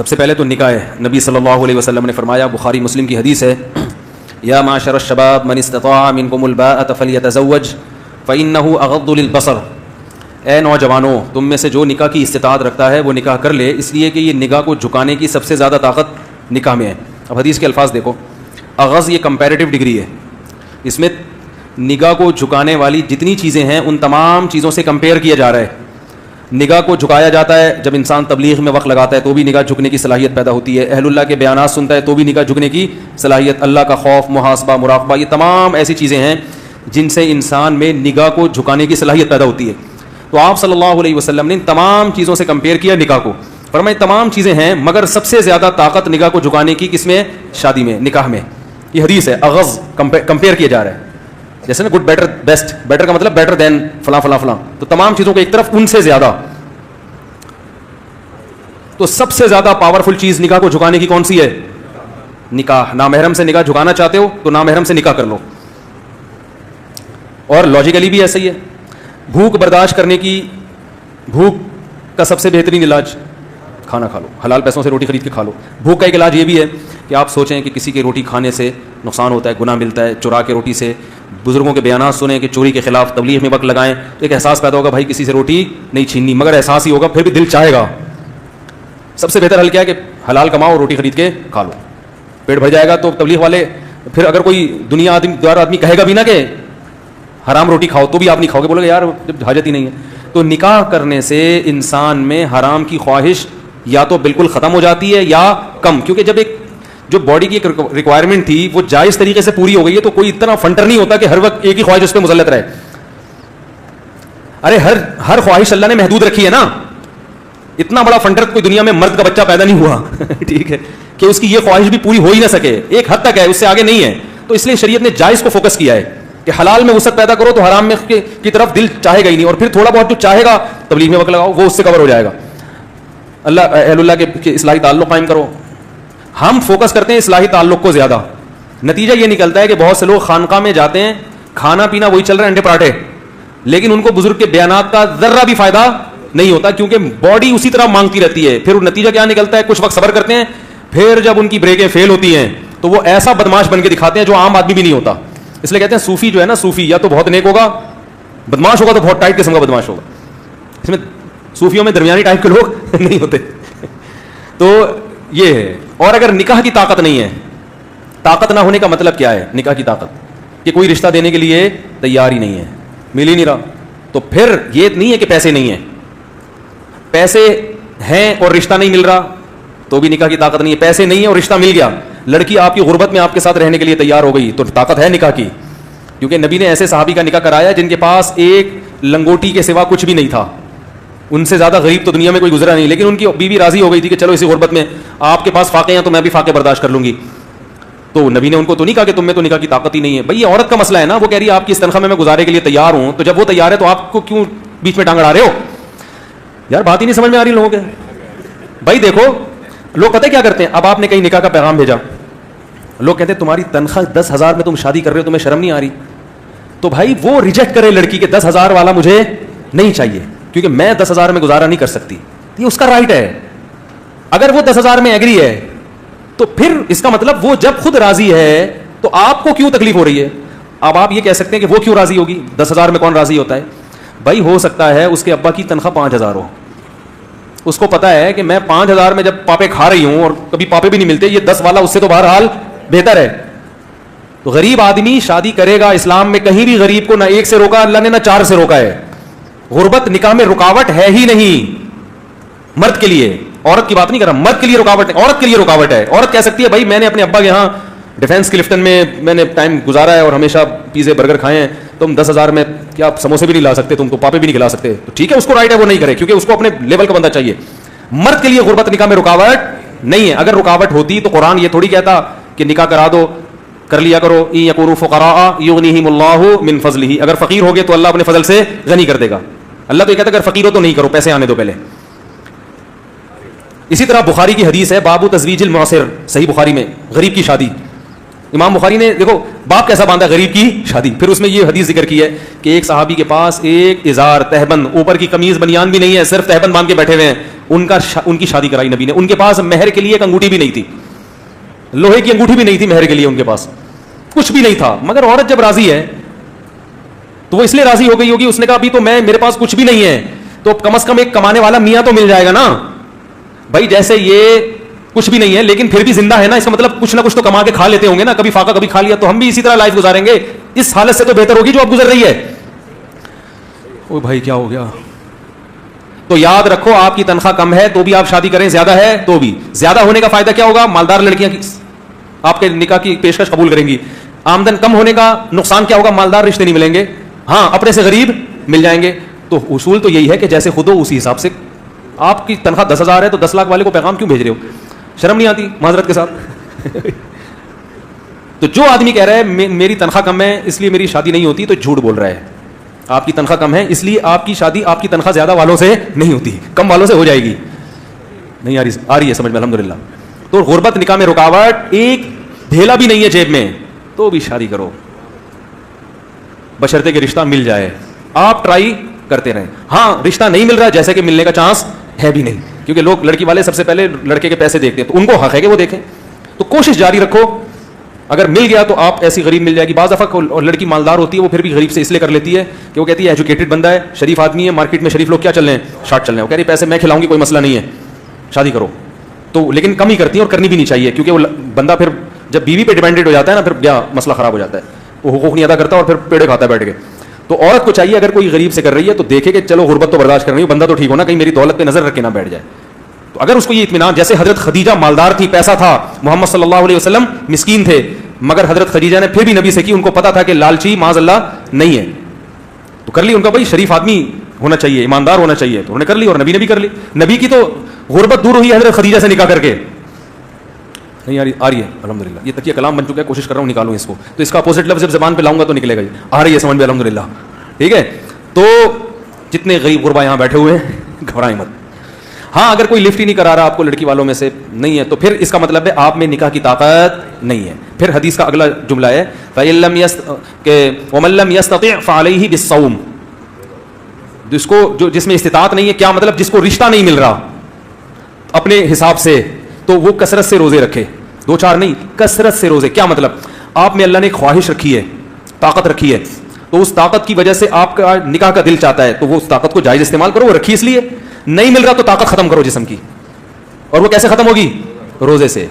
سب سے پہلے تو نکاح ہے. نبی صلی اللہ علیہ وسلم نے فرمایا, بخاری مسلم کی حدیث ہے, یا معاشر الشباب من استطاع منکم الباءۃ فلیتزوج فإنہ اغض للبصر. اے نوجوانوں, تم میں سے جو نکاح کی استطاعت رکھتا ہے وہ نکاح کر لے, اس لیے کہ یہ نگاہ کو جھکانے کی سب سے زیادہ طاقت نکاح میں ہے. اب حدیث کے الفاظ دیکھو, اغض یہ کمپیریٹیو ڈگری ہے, اس میں نگاہ کو جھکانے والی جتنی چیزیں ہیں ان تمام چیزوں سے کمپیئر کیا جا رہا ہے. نگاہ کو جھکایا جاتا ہے جب انسان تبلیغ میں وقت لگاتا ہے تو بھی نگاہ جھکنے کی صلاحیت پیدا ہوتی ہے. اہل اللہ کے بیانات سنتا ہے تو بھی نگاہ جھکنے کی صلاحیت. اللہ کا خوف, محاسبہ, مراقبہ, یہ تمام ایسی چیزیں ہیں جن سے انسان میں نگاہ کو جھکانے کی صلاحیت پیدا ہوتی ہے. تو آپ صلی اللہ علیہ وسلم نے ان تمام چیزوں سے کمپیئر کیا نکاح کو. فرمایا تمام چیزیں ہیں مگر سب سے زیادہ طاقت نگاہ کو جھکانے کی کس میں؟ شادی میں, نکاح میں. یہ حدیث ہے. اغض کمپیئر کیا جا رہا ہے, جیسے نا گڈ, بیٹر, بیسٹ. بیٹر کا مطلب بیٹر دین فلاں فلاں فلاں. تو تمام چیزوں کو ایک طرف, ان سے زیادہ. تو سب سے زیادہ پاورفل چیز نکاح کو جھکانے کی کون سی ہے؟ نکاح. نامحرم سے نکاح جھکانا چاہتے ہو تو نامحرم سے نکاح کر لو. اور لاجیکلی بھی ایسا ہی ہے. بھوک برداشت کرنے کی, بھوک کا سب سے بہترین علاج کھانا کھا لو, حلال پیسوں سے روٹی خرید کے کھا لو. بھوک کا ایک علاج یہ بھی ہے کہ آپ سوچیں کہ کسی کی روٹی کھانے سے نقصان ہوتا ہے, گناہ ملتا ہے. چرا کے روٹی سے بزرگوں کے بیانات سنیں کہ چوری کے خلاف تبلیغ میں وقت لگائیں تو ایک احساس پیدا ہوگا, بھائی کسی سے روٹی نہیں چھیننی, مگر احساس ہی ہوگا, پھر بھی دل چاہے گا. سب سے بہتر حل کیا ہے کہ حلال کماؤ, روٹی خرید کے کھا لو, پیٹ بھر جائے گا. تو تبلیغ والے پھر اگر کوئی دنیا آدمی کہے گا بھی نا کہ حرام روٹی کھاؤ تو بھی آپ نہیں کھاؤ گے, بولے گا یار جب حاجت ہی نہیں ہے. تو نکاح کرنے سے انسان میں حرام کی خواہش یا تو بالکل ختم ہو جاتی ہے یا کم, کیونکہ جب ایک جو باڈی کی ایک ریکوائرمنٹ تھی وہ جائز طریقے سے پوری ہو گئی ہے تو کوئی اتنا فنٹر نہیں ہوتا کہ ہر وقت ایک ہی خواہش اس پہ مسلط رہے. ارے ہر خواہش اللہ نے محدود رکھی ہے نا. اتنا بڑا فنٹر کوئی دنیا میں مرد کا بچہ پیدا نہیں ہوا ٹھیک ہے, کہ اس کی یہ خواہش بھی پوری ہو ہی نہ سکے, ایک حد تک ہے, اس سے آگے نہیں ہے. تو اس لیے شریعت نے جائز کو فوکس کیا ہے کہ حلال میں وسعت پیدا کرو تو حرام میں کی طرف دل چاہے گا ہی نہیں, اور پھر تھوڑا بہت جو چاہے گا تبلیغ میں وقت لگاؤ وہ اس سے کور ہو جائے گا. اہل اللہ کے اصلاحی تعلق قائم کرو. ہم فوکس کرتے ہیں اصلاحی تعلق کو زیادہ. نتیجہ یہ نکلتا ہے کہ بہت سے لوگ خانقاہ میں جاتے ہیں, کھانا پینا وہی چل رہا ہے, انڈے پراٹھے, لیکن ان کو بزرگ کے بیانات کا ذرہ بھی فائدہ نہیں ہوتا کیونکہ باڈی اسی طرح مانگتی رہتی ہے. پھر نتیجہ کیا نکلتا ہے, کچھ وقت صبر کرتے ہیں, پھر جب ان کی بریکیں فیل ہوتی ہیں تو وہ ایسا بدماش بن کے دکھاتے ہیں جو عام آدمی بھی نہیں ہوتا. اس لیے کہتے ہیں صوفی جو ہے نا, صوفی یا تو بہت نیک ہوگا, بدماش ہوگا تو بہت ٹائٹ قسم کا بدماش ہوگا. اس میں صوفیوں میں درمیانی ٹائپ کے لوگ نہیں ہوتے. تو یہ ہے. اور اگر نکاح کی طاقت نہیں ہے, طاقت نہ ہونے کا مطلب کیا ہے نکاح کی طاقت, کہ کوئی رشتہ دینے کے لیے تیار ہی نہیں ہے, مل ہی نہیں رہا, تو پھر یہ نہیں ہے کہ پیسے نہیں ہیں. پیسے ہیں اور رشتہ نہیں مل رہا تو بھی نکاح کی طاقت نہیں ہے. پیسے نہیں ہیں اور رشتہ مل گیا, لڑکی آپ کی غربت میں آپ کے ساتھ رہنے کے لیے تیار ہو گئی, تو طاقت ہے نکاح کی. کیونکہ نبی نے ایسے صحابی کا نکاح کرایا جن کے پاس ایک لنگوٹی کے سوا کچھ بھی نہیں تھا. ان سے زیادہ غریب تو دنیا میں کوئی گزرا نہیں, لیکن ان کی بیوی راضی ہو گئی تھی کہ چلو اسی غربت میں آپ کے پاس فاقے ہیں تو میں بھی فاقے برداشت کر لوں گی. تو نبی نے ان کو تو نہیں کہا کہ تم میں تو نکاح کی طاقت ہی نہیں ہے. بھائی یہ عورت کا مسئلہ ہے نا, وہ کہہ رہی ہے آپ کی اس تنخواہ میں گزارے کے لیے تیار ہوں, تو جب وہ تیار ہے تو آپ کو کیوں بیچ میں ٹانگ اڑا رہے ہو یار؟ بات ہی نہیں سمجھ میں آ رہی لوگوں کے. بھائی دیکھو لوگ پتہ کیا کرتے ہیں, اب آپ نے کہیں نکاح کا پیغام بھیجا, لوگ کہتے ہیں تمہاری تنخواہ 10,000 میں تم شادی کر رہے ہو, تمہیں شرم نہیں آ رہی؟ تو بھائی وہ ریجیکٹ کرے لڑکی کہ 10,000 والا مجھے نہیں چاہیے کیونکہ میں 10,000 میں گزارا نہیں کر سکتی. یہ اس کا رائٹ ہے. اگر وہ 10,000 میں ایگری ہے تو پھر اس کا مطلب وہ جب خود راضی ہے تو آپ کو کیوں تکلیف ہو رہی ہے؟ اب آپ یہ کہہ سکتے ہیں کہ وہ کیوں راضی ہوگی, 10,000 میں کون راضی ہوتا ہے؟ بھائی ہو سکتا ہے اس کے ابا کی تنخواہ 5,000 ہو, اس کو پتا ہے کہ میں 5,000 میں جب پاپے کھا رہی ہوں اور کبھی پاپے بھی نہیں ملتے, یہ 10 والا اس سے تو بہرحال بہتر ہے. تو غریب آدمی شادی کرے گا, اسلام میں کہیں بھی غریب کو نہ 1 سے روکا اللہ نے نہ 4 سے روکا ہے. غربت نکاح میں رکاوٹ ہے ہی نہیں. مرد کے لیے, عورت کی بات نہیں کر رہا, مرد کے لیے رکاوٹ ہے, عورت کے لیے رکاوٹ ہے. عورت کہہ سکتی ہے بھائی میں نے اپنے ابا کے یہاں ڈیفینس کلفٹن میں نے ٹائم گزارا ہے اور ہمیشہ پیزے برگر کھائے ہیں, تم 10,000 میں کیا سموسے بھی نہیں لا سکتے, تم کو پاپے بھی نہیں کھلا سکتے, تو ٹھیک ہے اس کو رائٹ ہے وہ نہیں کرے کیونکہ اس کو اپنے لیول کا بندہ چاہیے. مرد کے لیے غربت نکاح میں رکاوٹ نہیں ہے. اگر رکاوٹ ہوتی تو قرآن یہ تھوڑی کہتا کہ نکاح کرا دو, کر لیا کرو, ان یکونوا فقراء یغنیہم اللہ من فضلہ, اگر فقیر ہوگے تو اللہ اپنے فضل سے غنی کر دے گا. اللہ تو یہ کہتا ہے اگر فقیر ہو تو نہیں کرو, پیسے آنے دو پہلے. اسی طرح بخاری کی حدیث ہے باب تزویج المعسر, صحیح بخاری میں, غریب کی شادی. امام بخاری نے دیکھو باپ کیسا باندھا غریب کی شادی, پھر اس میں یہ حدیث ذکر کی ہے کہ ایک صحابی کے پاس ایک ازار تہبند, اوپر کی قمیض بنیان بھی نہیں ہے, صرف تہبند باندھ کے بیٹھے ہوئے ہیں, ان کی شادی کرائی نبی نے. ان کے پاس مہر کے لیے ایک انگوٹھی بھی نہیں تھی, لوہے کی انگوٹھی بھی نہیں تھی مہر کے لیے, ان کے پاس کچھ بھی نہیں تھا. مگر عورت جب راضی ہے تو وہ اس لیے راضی ہو گئی ہوگی, اس نے کہا ابھی تو میرے پاس کچھ بھی نہیں ہے, تو کم از کم ایک کمانے والا میاں تو مل جائے گا نا بھائی. جیسے یہ کچھ بھی نہیں ہے لیکن پھر بھی زندہ ہے نا, اس کا مطلب کچھ نہ کچھ تو کما کے کھا لیتے ہوں گے نا, کبھی فاقہ کبھی کھا لیا, تو ہم بھی اسی طرح لائف گزاریں گے. اس حالت سے تو بہتر ہوگی جو اب گزر رہی ہے. او بھائی کیا ہو گیا؟ تو یاد رکھو آپ کی تنخواہ کم ہے تو بھی آپ شادی کریں, زیادہ ہے تو بھی. زیادہ ہونے کا فائدہ کیا ہوگا؟ مالدار لڑکیاں آپ کے نکاح کی پیشکش قبول کریں گی. آمدن کم ہونے کا نقصان کیا ہوگا؟ مالدار رشتے نہیں ملیں گے, ہاں اپنے سے غریب مل جائیں گے. تو اصول تو یہی ہے کہ جیسے خود ہو اسی حساب سے. آپ کی تنخواہ 10,000 ہے تو 10 لاکھ والے کو پیغام کیوں بھیج رہے ہو؟ شرم نہیں آتی معذرت کے ساتھ؟ تو جو آدمی کہہ رہا ہے میری تنخواہ کم ہے اس لیے میری شادی نہیں ہوتی, تو جھوٹ بول رہا ہے. آپ کی تنخواہ کم ہے اس لیے آپ کی شادی آپ کی تنخواہ زیادہ والوں سے نہیں ہوتی, کم والوں سے ہو جائے گی. نہیں آ رہی ہے سمجھ میں الحمدللہ. تو غربت نکاح میں رکاوٹ, ایک ڈھیلا بھی نہیں ہے جیب میں تو بھی شادی کرو, بشرطے کہ رشتہ مل جائے. آپ ٹرائی کرتے رہیں. ہاں رشتہ نہیں مل رہا جیسے کہ ملنے کا چانس ہے بھی نہیں, کیونکہ لوگ لڑکی والے سب سے پہلے لڑکے کے پیسے دیکھتے ہیں, تو ان کو حق ہے کہ وہ دیکھیں. تو کوشش جاری رکھو, اگر مل گیا تو آپ ایسی غریب مل جائے گی. بعض دفعہ اور لڑکی مالدار ہوتی ہے وہ پھر بھی غریب سے اس لیے کر لیتی ہے کہ وہ کہتی ہے ایجوکیٹڈ بندہ ہے, شریف آدمی ہے, مارکیٹ میں شریف لوگ کیا چل رہے ہیں, شارٹ چل رہے ہیں, وہ کہہ رہی پیسے میں کھلاؤں گی کوئی مسئلہ نہیں ہے, شادی کرو. تو لیکن کم ہی کرتی ہیں اور کرنی بھی نہیں چاہیے, کیونکہ وہ بندہ پھر جب بیوی پہ ڈیپینڈنٹ ہو جاتا ہے نا پھر کیا مسئلہ خراب ہو جاتا ہے, وہ حقوق نہیں ادا کرتا اور پھر پیڑے کھاتا ہے بیٹھ کے. تو عورت کو چاہیے اگر کوئی غریب سے کر رہی ہے تو دیکھے کہ چلو غربت تو برداشت کر رہی ہے, بندہ تو ٹھیک ہونا, کہیں میری دولت پہ نظر رکھ کے نہ بیٹھ جائے. تو اگر اس کو یہ اطمینان, جیسے حضرت خدیجہ مالدار تھی, پیسہ تھا, محمد صلی اللہ علیہ وسلم مسکین تھے, مگر حضرت خدیجہ نے پھر بھی نبی سے کی, ان کو پتا تھا کہ لالچی معاذ اللہ نہیں ہے, تو کر لی. ان کا بھائی شریف آدمی ہونا چاہیے, ایماندار ہونا چاہیے, تو انہوں نے کر لی اور نبی نے بھی کر لی. نبی کی تو غربت دور ہوئی حضرت خدیجہ سے نکاح کر کے. نہیں آ رہی ہے الحمدللہ. یہ تکیہ کلام بن چکا ہے, کوشش کر رہا ہوں نکالوں اس کو, تو اس کا اپوزٹ لفظ جب زبان پہ لاؤں گا تو نکلے گا. آ رہی ہے سمجھ میں الحمدللہ, ٹھیک ہے. تو جتنے غریب غربا یہاں بیٹھے ہوئے ہیں گھبرائیں مت. ہاں اگر کوئی لفٹ ہی نہیں کرا رہا آپ کو لڑکی والوں میں سے نہیں ہے تو پھر اس کا مطلب ہے آپ میں نکاح کی طاقت نہیں ہے. پھر حدیث کا اگلا جملہ ہے وَمَن لَّمْ يَسْتَطِعْ فَعَلَيْهِ بِالصَّوْمِ, جس میں استطاعت نہیں ہے, کیا مطلب جس کو رشتہ نہیں مل رہا اپنے حساب سے, تو وہ کثرت سے روزے رکھے. 2-4 نہیں, کثرت سے روزے. کیا مطلب؟ آپ میں اللہ نے ایک خواہش رکھی ہے, طاقت رکھی ہے, تو اس طاقت کی وجہ سے آپ کا نکاح کا دل چاہتا ہے, تو وہ اس طاقت کو جائز استعمال کرو. وہ رکھی اس لیے, نہیں مل رہا تو طاقت ختم کرو جسم کی, اور وہ کیسے ختم ہوگی؟ روزے سے.